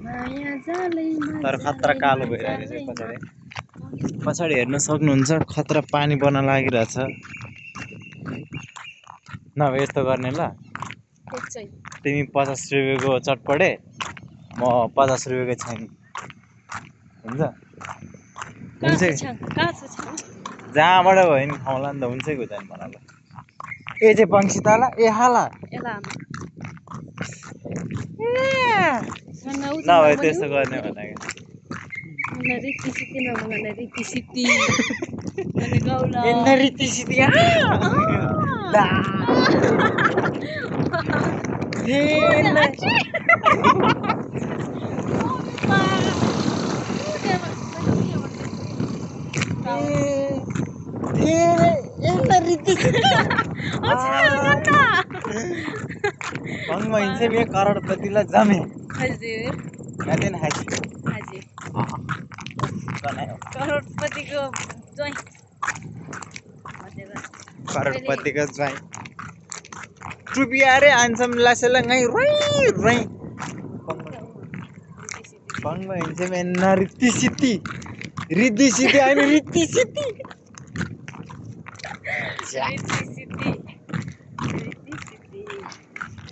तर खतरा कालो भइरहेको छ पछाडि पछाडि हेर्न सक्नुहुन्छ खतरा पानी बन्न लागिरहेछ नभए यस्तो गर्ने ल तिमी 50 रुपियाँको चटपटे म 50 रुपियाँको छ्याङ हुन्छ जहाँबाट भयो नि खाउँला नि त हुन्छ कि हुँदैन मलाई ल ए चाहिँ पंक्षिताला ए हाला नभए त्यस्तो गर्ने भनेको भङ्गमा हिँड्छ नि करोडपतिलाई जमे गादैन हाजी करोडपतिको ज्वाइँ करोडपतिको ज्वाइँ टुपिया रे आन्छम लासेला गाई रोइ रोइ भङ्गमा हिँड्छ मेन रित्ती सित्ती रिद्धि सिद्धि होइन रित्ती सिद्धि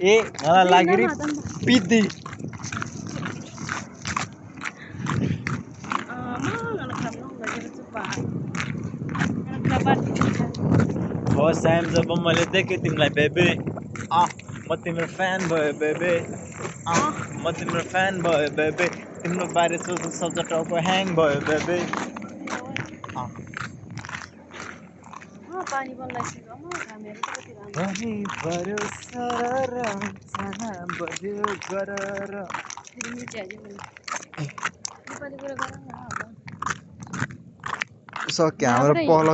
ए मलाई लाग्यो रे पिद्दी फर्स्ट टाइम जब मैले देखेँ तिमीलाई बेबी म तिम्रो फ्यान भयो बेबी म तिम्रो फ्यान भयो बेबी तिम्रो बारे सोच्दा सोच्दा टाउको ह्याङ भयो बेबी पानी बल्लाइसक्यो घामहरू कति राम्रो पानी पर्यो सरर छाना बज्यो गरर नेपाली कुरा गरौँ न सक्यो हाम्रो पहल